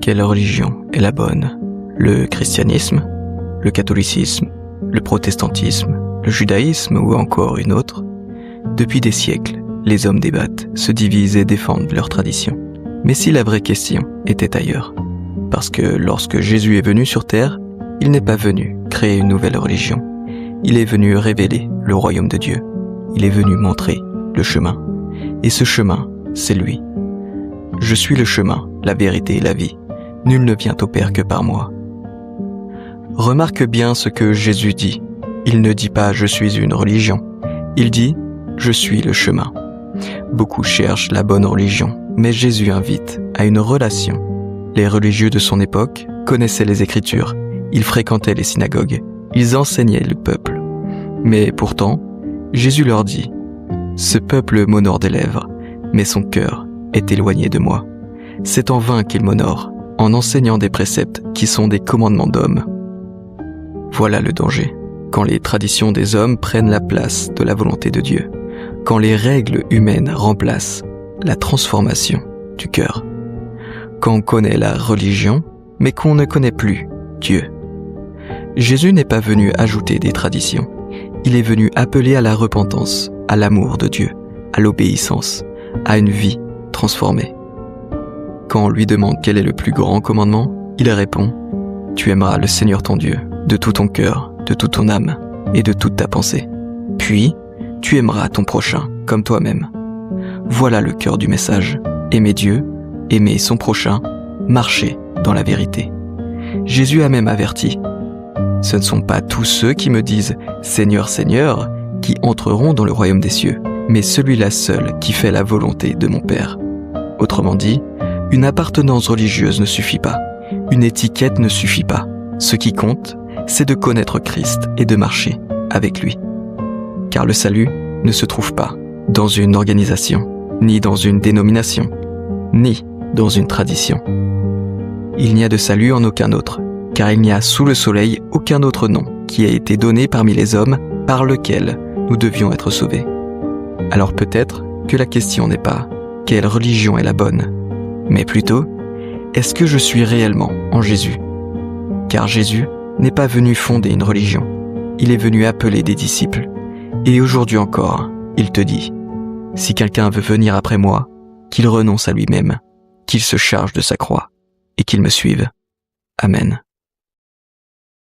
Quelle religion est la bonne? Le christianisme, le catholicisme, le protestantisme, le judaïsme ou encore une autre? Depuis des siècles, les hommes débattent, se divisent et défendent leurs traditions. Mais si la vraie question était ailleurs? Parce que lorsque Jésus est venu sur terre, il n'est pas venu créer une nouvelle religion. Il est venu révéler le royaume de Dieu. Il est venu montrer le chemin. Et ce chemin, c'est lui. Je suis le chemin, la vérité et la vie. Nul ne vient au Père que par moi. Remarque bien ce que Jésus dit. Il ne dit pas « je suis une religion ». Il dit « je suis le chemin ». Beaucoup cherchent la bonne religion, mais Jésus invite à une relation. Les religieux de son époque connaissaient les Écritures, ils fréquentaient les synagogues, ils enseignaient le peuple. Mais pourtant, Jésus leur dit « Ce peuple m'honore des lèvres, mais son cœur est éloigné de moi. C'est en vain qu'il m'honore, en enseignant des préceptes qui sont des commandements d'hommes. » Voilà le danger, quand les traditions des hommes prennent la place de la volonté de Dieu, quand les règles humaines remplacent la transformation du cœur, quand on connaît la religion, mais qu'on ne connaît plus Dieu. Jésus n'est pas venu ajouter des traditions, il est venu appeler à la repentance, à l'amour de Dieu, à l'obéissance, à une vie transformée. Quand on lui demande quel est le plus grand commandement, il répond « Tu aimeras le Seigneur ton Dieu de tout ton cœur, de toute ton âme et de toute ta pensée. Puis, tu aimeras ton prochain comme toi-même. » Voilà le cœur du message. Aimer Dieu, aimer son prochain, marcher dans la vérité. Jésus a même averti « Ce ne sont pas tous ceux qui me disent « Seigneur, Seigneur » qui entreront dans le royaume des cieux, mais celui-là seul qui fait la volonté de mon Père. » Autrement dit, une appartenance religieuse ne suffit pas, une étiquette ne suffit pas. Ce qui compte, c'est de connaître Christ et de marcher avec lui. Car le salut ne se trouve pas dans une organisation, ni dans une dénomination, ni dans une tradition. Il n'y a de salut en aucun autre, car il n'y a sous le soleil aucun autre nom qui a été donné parmi les hommes par lequel nous devions être sauvés. Alors peut-être que la question n'est pas « quelle religion est la bonne ?», mais plutôt « est-ce que je suis réellement en Jésus ?» Car Jésus n'est pas venu fonder une religion, il est venu appeler des disciples. Et aujourd'hui encore, il te dit « Si quelqu'un veut venir après moi, qu'il renonce à lui-même, qu'il se charge de sa croix et qu'il me suive. » Amen.